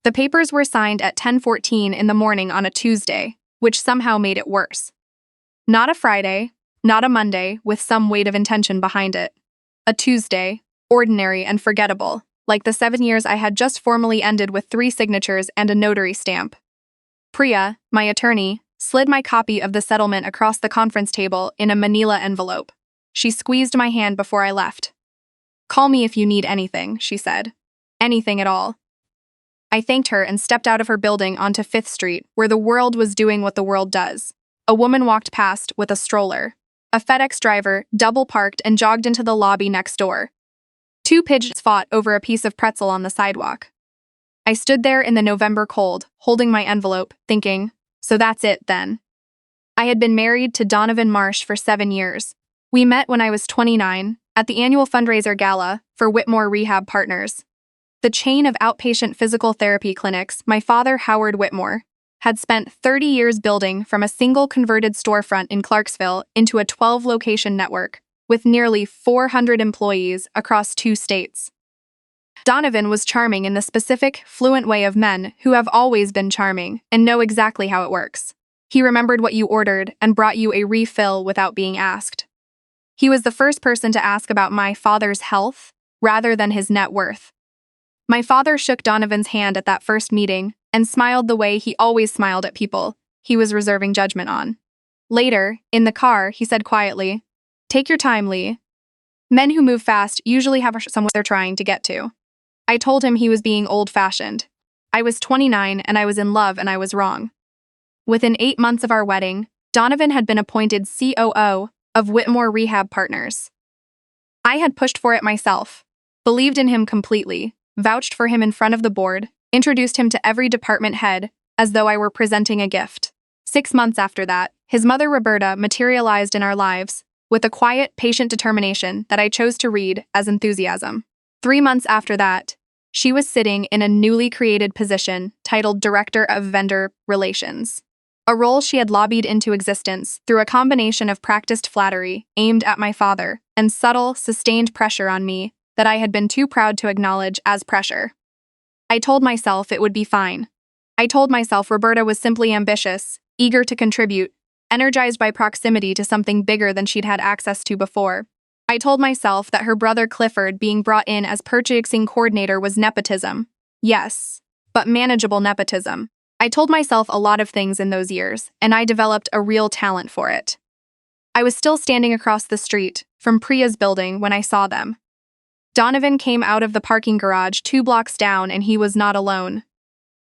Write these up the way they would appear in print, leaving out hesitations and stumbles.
The papers were signed at 10:14 in the morning on a Tuesday, which somehow made it worse. Not a Friday, not a Monday with some weight of intention behind it. A Tuesday, ordinary and forgettable, like the 7 years I had just formally ended with 3 signatures and a notary stamp. Priya, my attorney, slid my copy of the settlement across the conference table in a manila envelope. She squeezed my hand before I left. "Call me if you need anything," she said. "Anything at all." I thanked her and stepped out of her building onto 5th Street, where the world was doing what the world does. A woman walked past with a stroller. A FedEx driver double-parked and jogged into the lobby next door. 2 pigeons fought over a piece of pretzel on the sidewalk. I stood there in the November cold, holding my envelope, thinking, so that's it then. I had been married to Donovan Marsh for 7 years. We met when I was 29, at the annual fundraiser gala for Whitmore Rehab Partners. The chain of outpatient physical therapy clinics my father, Howard Whitmore, had spent 30 years building from a single converted storefront in Clarksville into a 12-location network, with nearly 400 employees across 2 states. Donovan was charming in the specific, fluent way of men who have always been charming and know exactly how it works. He remembered what you ordered and brought you a refill without being asked. He was the first person to ask about my father's health, rather than his net worth. My father shook Donovan's hand at that first meeting and smiled the way he always smiled at people he was reserving judgment on. Later, in the car, he said quietly, "Take your time, Lee. Men who move fast usually have somewhere they're trying to get to." I told him he was being old-fashioned. I was 29 and I was in love and I was wrong. Within 8 months of our wedding, Donovan had been appointed COO of Whitmore Rehab Partners. I had pushed for it myself, believed in him completely, vouched for him in front of the board, introduced him to every department head as though I were presenting a gift. 6 months after that, his mother Roberta materialized in our lives with a quiet, patient determination that I chose to read as enthusiasm. 3 months after that, she was sitting in a newly created position titled Director of Vendor Relations, a role she had lobbied into existence through a combination of practiced flattery aimed at my father and subtle, sustained pressure on me that I had been too proud to acknowledge as pressure. I told myself it would be fine. I told myself Roberta was simply ambitious, eager to contribute, energized by proximity to something bigger than she'd had access to before. I told myself that her brother Clifford being brought in as purchasing coordinator was nepotism. Yes, but manageable nepotism. I told myself a lot of things in those years, and I developed a real talent for it. I was still standing across the street from Priya's building when I saw them. Donovan came out of the parking garage 2 blocks down and he was not alone.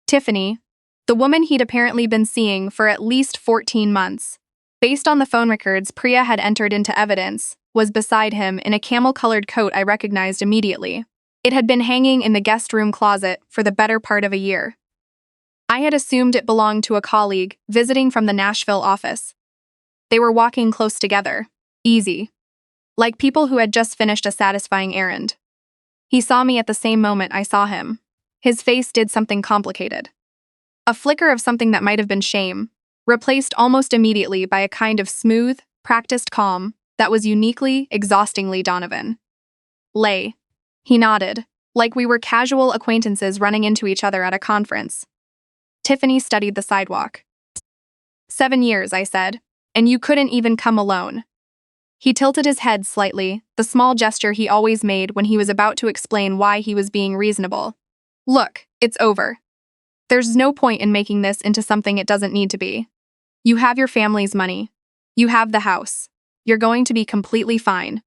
Tiffany, the woman he'd apparently been seeing for at least 14 months, based on the phone records Priya had entered into evidence, was beside him in a camel-colored coat I recognized immediately. It had been hanging in the guest room closet for the better part of a year. I had assumed it belonged to a colleague visiting from the Nashville office. They were walking close together, easy, like people who had just finished a satisfying errand. He saw me at the same moment I saw him. His face did something complicated. A flicker of something that might have been shame, replaced almost immediately by a kind of smooth, practiced calm that was uniquely, exhaustingly Donovan. "Lay." He nodded, like we were casual acquaintances running into each other at a conference. Tiffany studied the sidewalk. 7 years, I said, and you couldn't even come alone. He tilted his head slightly, the small gesture he always made when he was about to explain why he was being reasonable. "Look, it's over. There's no point in making this into something it doesn't need to be. You have your family's money. You have the house. You're going to be completely fine."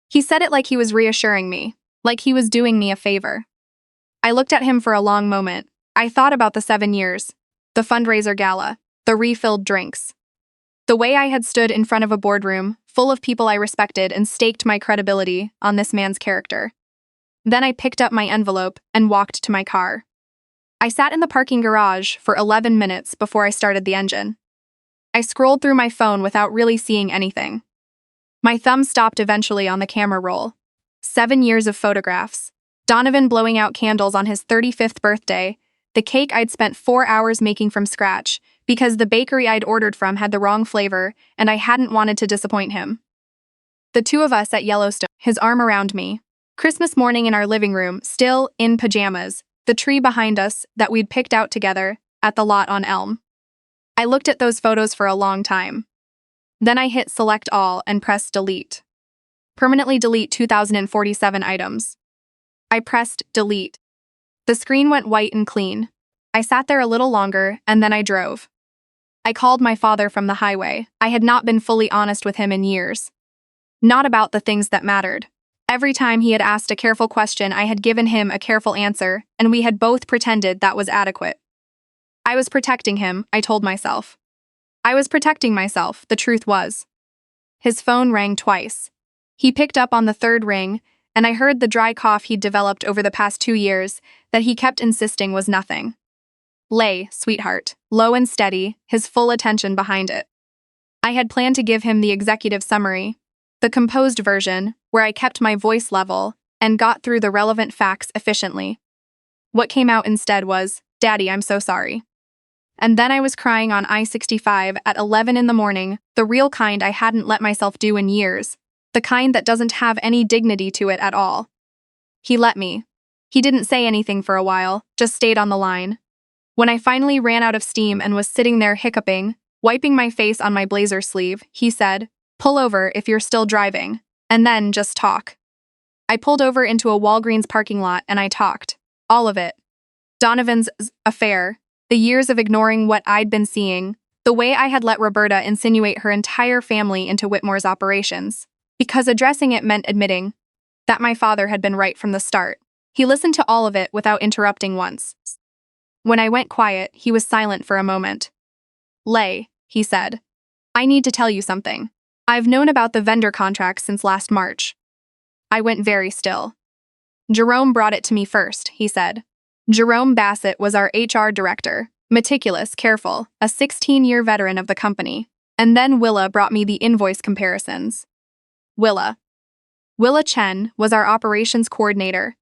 He said it like he was reassuring me, like he was doing me a favor. I looked at him for a long moment. I thought about the 7 years, the fundraiser gala, the refilled drinks, the way I had stood in front of a boardroom full of people I respected and staked my credibility on this man's character. Then I picked up my envelope and walked to my car. I sat in the parking garage for 11 minutes before I started the engine. I scrolled through my phone without really seeing anything. My thumb stopped eventually on the camera roll. 7 years of photographs. Donovan blowing out candles on his 35th birthday, the cake I'd spent 4 hours making from scratch because the bakery I'd ordered from had the wrong flavor and I hadn't wanted to disappoint him. The 2 of us at Yellowstone, his arm around me. Christmas morning in our living room, still in pajamas, the tree behind us that we'd picked out together at the lot on Elm. I looked at those photos for a long time. Then I hit select all and pressed delete. Permanently delete 2047 items. I pressed delete. The screen went white and clean. I sat there a little longer and then I drove. I called my father from the highway. I had not been fully honest with him in years. Not about the things that mattered. Every time he had asked a careful question, I had given him a careful answer, and we had both pretended that was adequate. I was protecting him, I told myself. I was protecting myself, the truth was. His phone rang twice. He picked up on the third ring, and I heard the dry cough he'd developed over the past 2 years that he kept insisting was nothing. Lay, sweetheart, low and steady, his full attention behind it. I had planned to give him the executive summary, the composed version, where I kept my voice level and got through the relevant facts efficiently. What came out instead was, "Daddy, I'm so sorry." And then I was crying on I-65 at 11 in the morning, the real kind I hadn't let myself do in years, the kind that doesn't have any dignity to it at all. He let me. He didn't say anything for a while, just stayed on the line. When I finally ran out of steam and was sitting there hiccuping, wiping my face on my blazer sleeve, he said, "Pull over if you're still driving, and then just talk." I pulled over into a Walgreens parking lot and I talked. All of it. Donovan's affair, the years of ignoring what I'd been seeing, the way I had let Roberta insinuate her entire family into Whitmore's operations, because addressing it meant admitting that my father had been right from the start. He listened to all of it without interrupting once. When I went quiet, he was silent for a moment. "Lay," he said. "I need to tell you something. I've known about the vendor contract since last March." I went very still. "Jerome brought it to me first," he said. Jerome Bassett was our HR director, meticulous, careful, a 16-year veteran of the company. And then Willa brought me the invoice comparisons. Willa Chen was our operations coordinator,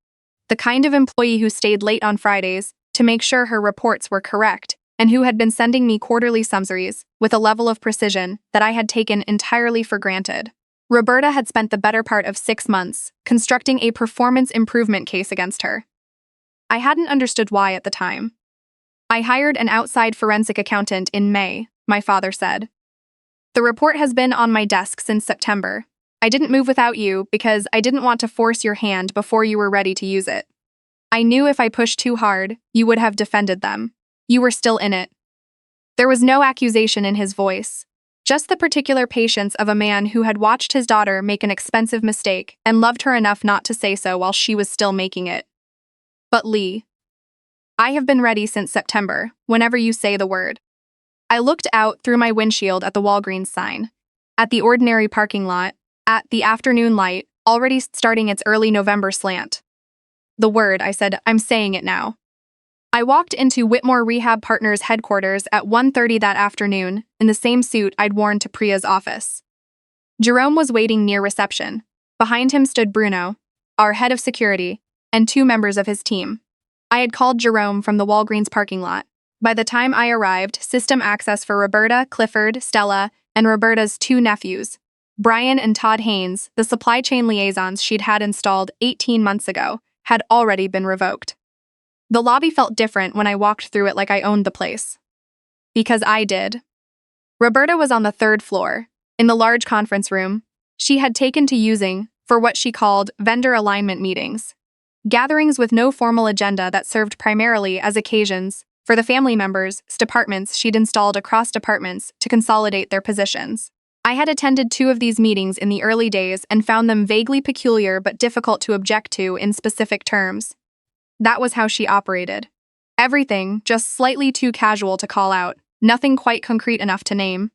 the kind of employee who stayed late on Fridays to make sure her reports were correct, and who had been sending me quarterly summaries with a level of precision that I had taken entirely for granted. Roberta had spent the better part of 6 months constructing a performance improvement case against her. I hadn't understood why at the time. "I hired an outside forensic accountant in May," my father said. "The report has been on my desk since September. I didn't move without you because I didn't want to force your hand before you were ready to use it. I knew if I pushed too hard, you would have defended them. You were still in it." There was no accusation in his voice, just the particular patience of a man who had watched his daughter make an expensive mistake and loved her enough not to say so while she was still making it. "But Lee, I have been ready since September, whenever you say the word." I looked out through my windshield at the Walgreens sign, at the ordinary parking lot, at the afternoon light, already starting its early November slant. "The word," I said, "I'm saying it now." I walked into Whitmore Rehab Partners headquarters at 1:30 that afternoon, in the same suit I'd worn to Priya's office. Jerome was waiting near reception. Behind him stood Bruno, our head of security, and 2 members of his team. I had called Jerome from the Walgreens parking lot. By the time I arrived, system access for Roberta, Clifford, Stella, and Roberta's 2 nephews, Brian and Todd Haynes, the supply chain liaisons she'd had installed 18 months ago, had already been revoked. The lobby felt different when I walked through it like I owned the place. Because I did. Roberta was on the 3rd floor, in the large conference room she had taken to using for what she called vendor alignment meetings. Gatherings with no formal agenda that served primarily as occasions for the family members' departments she'd installed across departments to consolidate their positions. I had attended 2 of these meetings in the early days and found them vaguely peculiar but difficult to object to in specific terms. That was how she operated. Everything just slightly too casual to call out, nothing quite concrete enough to name.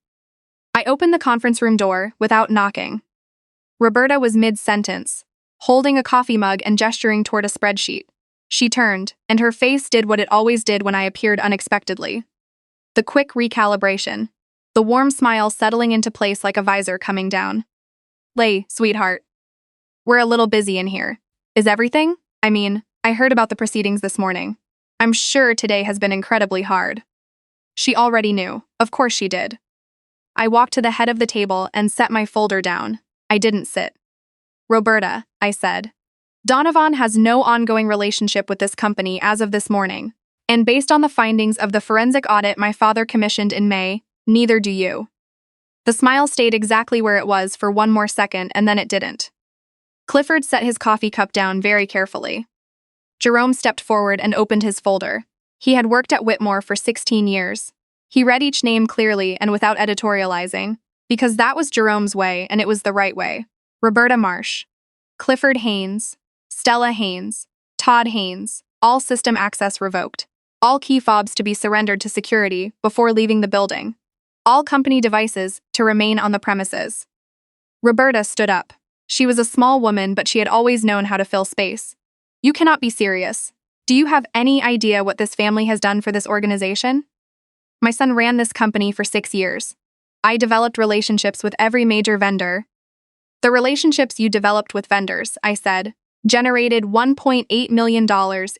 I opened the conference room door without knocking. Roberta was mid-sentence, holding a coffee mug and gesturing toward a spreadsheet. She turned, and her face did what it always did when I appeared unexpectedly. The quick recalibration, the warm smile settling into place like a visor coming down. "Lay, sweetheart. We're a little busy in here. Is everything? I heard about the proceedings this morning. I'm sure today has been incredibly hard." She already knew. Of course she did. I walked to the head of the table and set my folder down. I didn't sit. "Roberta," I said. Donovan has no ongoing relationship with this company as of this morning, and based on the findings of the forensic audit my father commissioned in May, neither do you. The smile stayed exactly where it was for one more second and then it didn't. Clifford set his coffee cup down very carefully. Jerome stepped forward and opened his folder. He had worked at Whitmore for 16 years. He read each name clearly and without editorializing, because that was Jerome's way and it was the right way. Roberta Marsh, Clifford Haynes, Stella Haynes, Todd Haynes, all system access revoked. All key fobs to be surrendered to security before leaving the building. All company devices to remain on the premises. Roberta stood up. She was a small woman, but she had always known how to fill space. You cannot be serious. Do you have any idea what this family has done for this organization? My son ran this company for 6 years. I developed relationships with every major vendor. The relationships you developed with vendors, I said, generated $1.8 million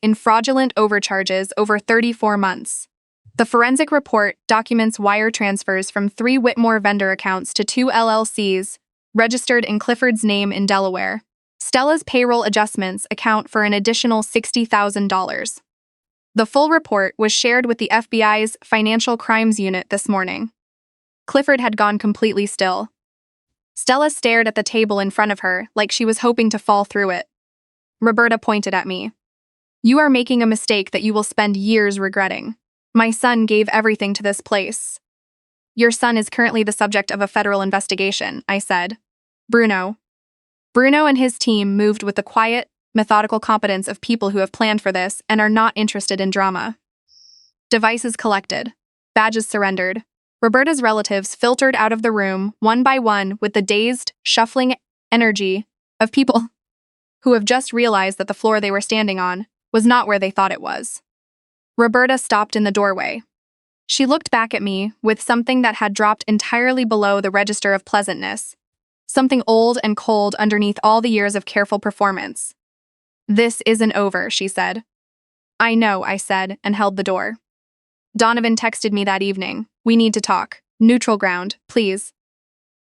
in fraudulent overcharges over 34 months. The forensic report documents wire transfers from 3 Whitmore vendor accounts to 2 LLCs, registered in Clifford's name in Delaware. Stella's payroll adjustments account for an additional $60,000. The full report was shared with the FBI's Financial Crimes Unit this morning. Clifford had gone completely still. Stella stared at the table in front of her like she was hoping to fall through it. Roberta pointed at me. You are making a mistake that you will spend years regretting. My son gave everything to this place. Your son is currently the subject of a federal investigation, I said. Bruno and his team moved with the quiet, methodical competence of people who have planned for this and are not interested in drama. Devices collected. Badges surrendered. Roberta's relatives filtered out of the room one by one with the dazed, shuffling energy of people who have just realized that the floor they were standing on was not where they thought it was. Roberta stopped in the doorway. She looked back at me with something that had dropped entirely below the register of pleasantness, something old and cold underneath all the years of careful performance. This isn't over, she said. I know, I said, and held the door. Donovan texted me that evening. We need to talk. Neutral ground, please.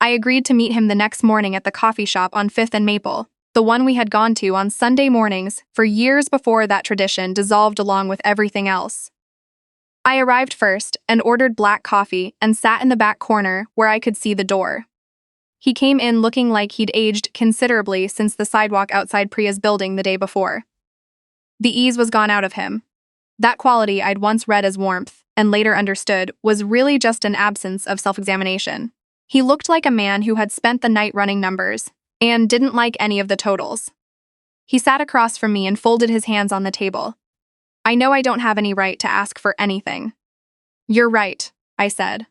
I agreed to meet him the next morning at the coffee shop on 5th and Maple, the one we had gone to on Sunday mornings for years before that tradition dissolved along with everything else. I arrived first and ordered black coffee and sat in the back corner where I could see the door. He came in looking like he'd aged considerably since the sidewalk outside Priya's building the day before. The ease was gone out of him. That quality I'd once read as warmth, and later understood, was really just an absence of self-examination. He looked like a man who had spent the night running numbers, and didn't like any of the totals. He sat across from me and folded his hands on the table. I know I don't have any right to ask for anything. You're right, I said.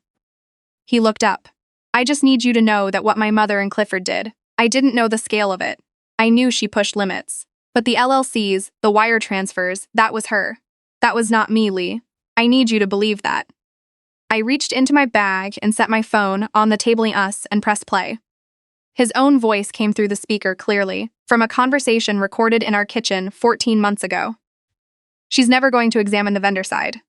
He looked up. I just need you to know that what my mother and Clifford did, I didn't know the scale of it. I knew she pushed limits. But the LLCs, the wire transfers, that was her. That was not me, Lee. I need you to believe that. I reached into my bag and set my phone on the tabling us and pressed play. His own voice came through the speaker clearly, from a conversation recorded in our kitchen 14 months ago. She's never going to examine the vendor side.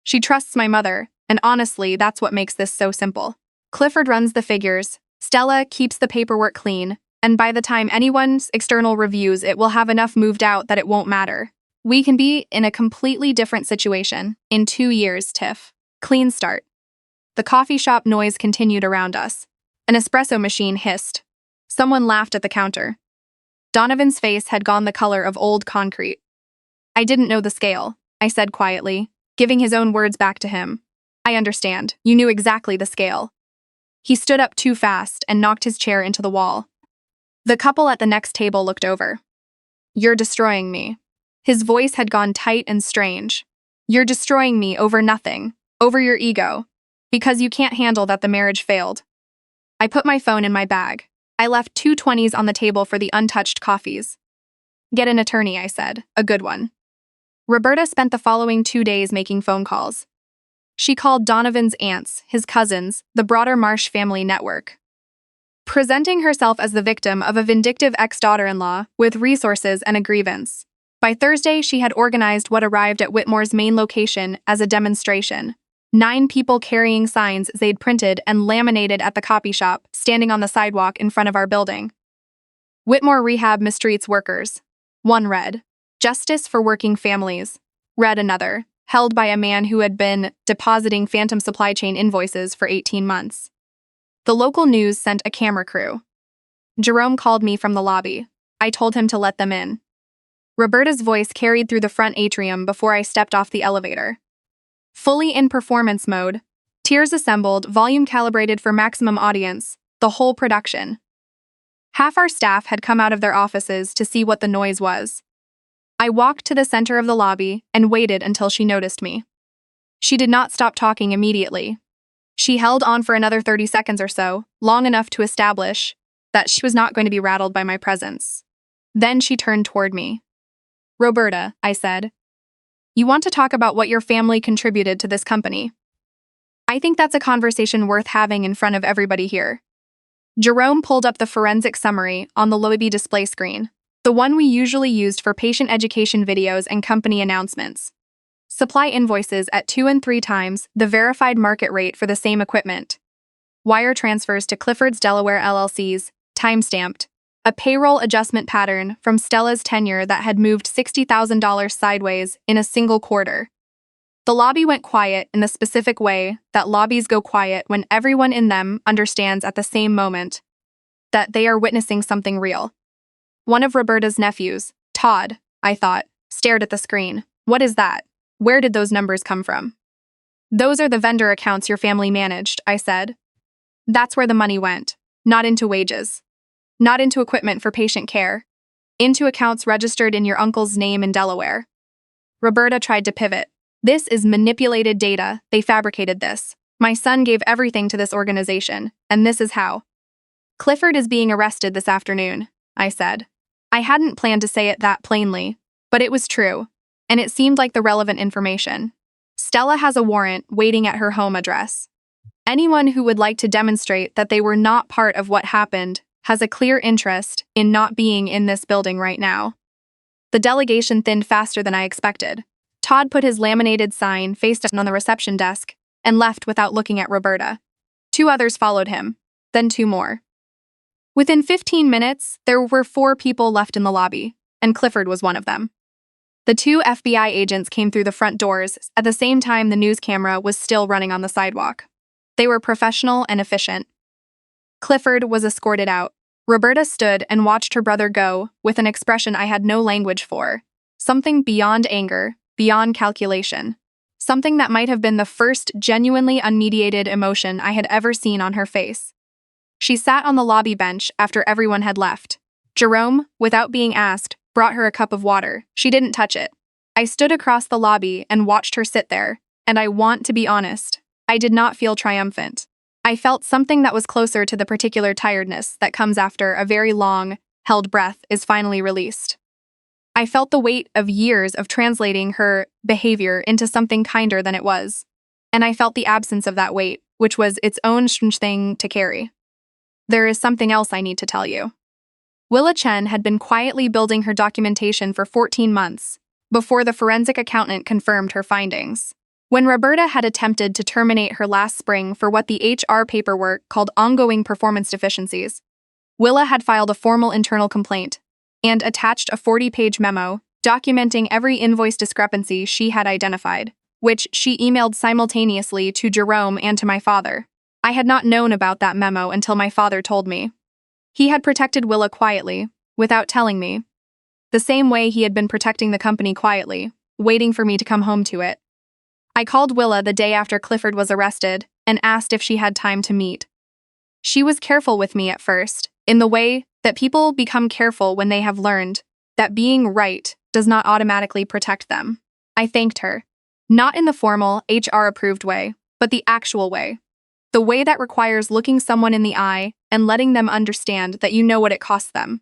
She trusts my mother, and honestly, that's what makes this so simple. Clifford runs the figures, Stella keeps the paperwork clean, and by the time anyone's external reviews it will have enough moved out that it won't matter. We can be in a completely different situation in 2 years, Tiff. Clean start. The coffee shop noise continued around us. An espresso machine hissed. Someone laughed at the counter. Donovan's face had gone the color of old concrete. I didn't know the scale, I said quietly, giving his own words back to him. I understand. You knew exactly the scale. He stood up too fast and knocked his chair into the wall. The couple at the next table looked over. You're destroying me. His voice had gone tight and strange. You're destroying me over nothing, over your ego, because you can't handle that the marriage failed. I put my phone in my bag. I left 2 20s on the table for the untouched coffees. Get an attorney, I said, a good one. Roberta spent the following 2 days making phone calls. She called Donovan's aunts, his cousins, the broader Marsh family network, presenting herself as the victim of a vindictive ex-daughter-in-law with resources and a grievance. By Thursday, she had organized what arrived at Whitmore's main location as a demonstration. 9 people carrying signs they'd printed and laminated at the copy shop, standing on the sidewalk in front of our building. Whitmore Rehab mistreats workers. One read, Justice for Working Families. Read another, held by a man who had been depositing phantom supply chain invoices for 18 months. The local news sent a camera crew. Jerome called me from the lobby. I told him to let them in. Roberta's voice carried through the front atrium before I stepped off the elevator. Fully in performance mode, tiers assembled, volume calibrated for maximum audience, the whole production. Half our staff had come out of their offices to see what the noise was. I walked to the center of the lobby and waited until she noticed me. She did not stop talking immediately. She held on for another 30 seconds or so, long enough to establish that she was not going to be rattled by my presence. Then she turned toward me. Roberta, I said, you want to talk about what your family contributed to this company? I think that's a conversation worth having in front of everybody here. Jerome pulled up the forensic summary on the lobby display screen, the one we usually used for patient education videos and company announcements. Supply invoices at 2 and 3 times the verified market rate for the same equipment. Wire transfers to Clifford's Delaware LLCs, time-stamped. A payroll adjustment pattern from Stella's tenure that had moved $60,000 sideways in a single quarter. The lobby went quiet in the specific way that lobbies go quiet when everyone in them understands at the same moment that they are witnessing something real. One of Roberta's nephews, Todd, I thought, stared at the screen. What is that? Where did those numbers come from? Those are the vendor accounts your family managed, I said. That's where the money went, not into wages. Not into equipment for patient care. Into accounts registered in your uncle's name in Delaware. Roberta tried to pivot. This is manipulated data. They fabricated this. My son gave everything to this organization, and this is how. Clifford is being arrested this afternoon, I said. I hadn't planned to say it that plainly, but it was true, and it seemed like the relevant information. Stella has a warrant waiting at her home address. Anyone who would like to demonstrate that they were not part of what happened has a clear interest in not being in this building right now. The delegation thinned faster than I expected. Todd put his laminated sign face down on the reception desk and left without looking at Roberta. 2 others followed him, then 2 more. Within 15 minutes, there were 4 people left in the lobby, and Clifford was one of them. The 2 FBI agents came through the front doors at the same time the news camera was still running on the sidewalk. They were professional and efficient. Clifford was escorted out. Roberta stood and watched her brother go with an expression I had no language for. Something beyond anger, beyond calculation. Something that might have been the first genuinely unmediated emotion I had ever seen on her face. She sat on the lobby bench after everyone had left. Jerome, without being asked, brought her a cup of water. She didn't touch it. I stood across the lobby and watched her sit there, and I want to be honest, I did not feel triumphant. I felt something that was closer to the particular tiredness that comes after a very long, held breath is finally released. I felt the weight of years of translating her behavior into something kinder than it was, and I felt the absence of that weight, which was its own strange thing to carry. There is something else I need to tell you. Willa Chen had been quietly building her documentation for 14 months before the forensic accountant confirmed her findings. When Roberta had attempted to terminate her last spring for what the HR paperwork called ongoing performance deficiencies, Willa had filed a formal internal complaint and attached a 40-page memo documenting every invoice discrepancy she had identified, which she emailed simultaneously to Jerome and to my father. I had not known about that memo until my father told me. He had protected Willa quietly, without telling me, the same way he had been protecting the company quietly, waiting for me to come home to it. I called Willa the day after Clifford was arrested and asked if she had time to meet. She was careful with me at first, in the way that people become careful when they have learned that being right does not automatically protect them. I thanked her, not in the formal, HR-approved way, but the actual way. The way that requires looking someone in the eye and letting them understand that you know what it costs them.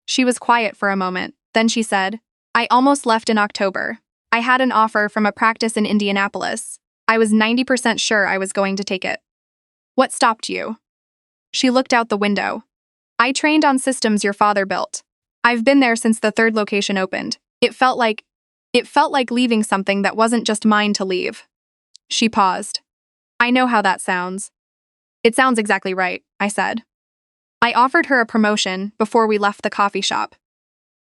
She was quiet for a moment, then she said, I almost left in October. I had an offer from a practice in Indianapolis. I was 90% sure I was going to take it. What stopped you? She looked out the window. I trained on systems your father built. I've been there since the 3rd location opened. It felt like leaving something that wasn't just mine to leave. She paused. I know how that sounds. It sounds exactly right, I said. I offered her a promotion before we left the coffee shop.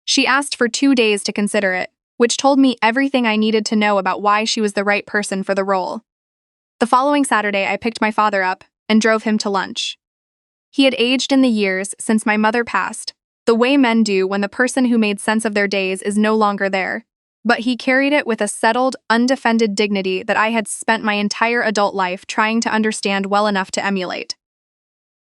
She asked for 2 days to consider it, which told me everything I needed to know about why she was the right person for the role. The following Saturday, I picked my father up and drove him to lunch. He had aged in the years since my mother passed, the way men do when the person who made sense of their days is no longer there. But he carried it with a settled, undefended dignity that I had spent my entire adult life trying to understand well enough to emulate.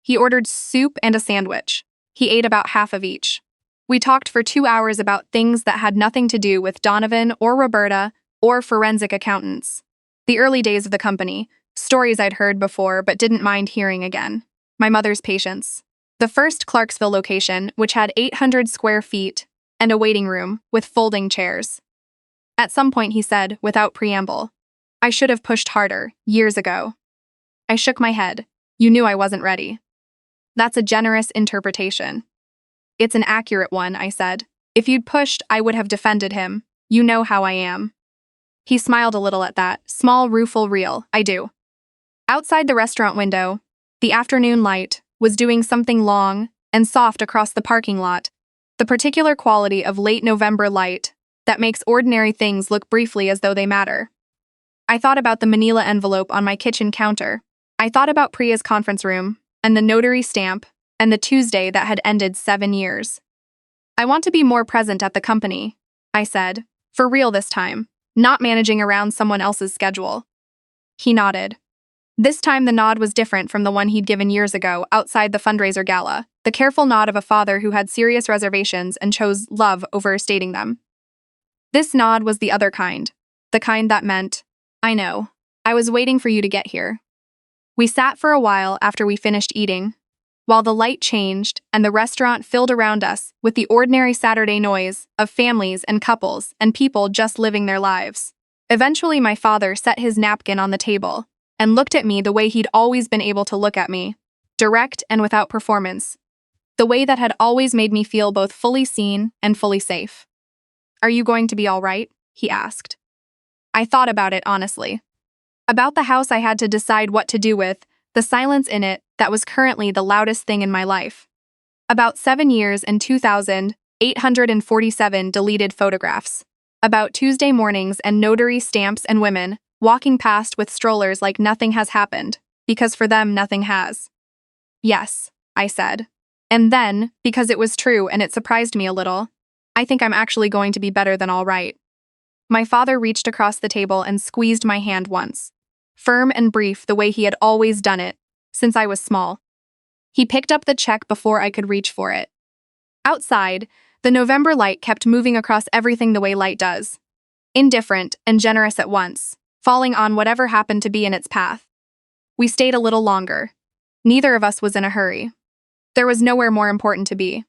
He ordered soup and a sandwich. He ate about half of each. We talked for 2 hours about things that had nothing to do with Donovan or Roberta or forensic accountants. The early days of the company, stories I'd heard before but didn't mind hearing again. My mother's patience. The first Clarksville location, which had 800 square feet and a waiting room with folding chairs. At some point he said, without preamble, "I should have pushed harder, years ago." I shook my head. "You knew I wasn't ready." "That's a generous interpretation." "It's an accurate one," I said. "If you'd pushed, I would have defended him. You know how I am." He smiled a little at that, small, rueful reel. "I do." Outside the restaurant window, the afternoon light was doing something long and soft across the parking lot, the particular quality of late November light that makes ordinary things look briefly as though they matter. I thought about the manila envelope on my kitchen counter. I thought about Priya's conference room, and the notary stamp, and the Tuesday that had ended 7 years. "I want to be more present at the company," I said, "for real this time, not managing around someone else's schedule." He nodded. This time the nod was different from the one he'd given years ago outside the fundraiser gala, the careful nod of a father who had serious reservations and chose love over stating them. This nod was the other kind, the kind that meant, "I know, I was waiting for you to get here." We sat for a while after we finished eating, while the light changed and the restaurant filled around us with the ordinary Saturday noise of families and couples and people just living their lives. Eventually my father set his napkin on the table and looked at me the way he'd always been able to look at me, direct and without performance, the way that had always made me feel both fully seen and fully safe. "Are you going to be all right?" he asked. I thought about it honestly. About the house I had to decide what to do with, the silence in it that was currently the loudest thing in my life. About 7 years and 2,847 deleted photographs. About Tuesday mornings and notary stamps and women walking past with strollers like nothing has happened, because for them nothing has. "Yes," I said. And then, because it was true and it surprised me a little, "I think I'm actually going to be better than all right." My father reached across the table and squeezed my hand once, firm and brief the way he had always done it, since I was small. He picked up the check before I could reach for it. Outside, the November light kept moving across everything the way light does, indifferent and generous at once, falling on whatever happened to be in its path. We stayed a little longer. Neither of us was in a hurry. There was nowhere more important to be.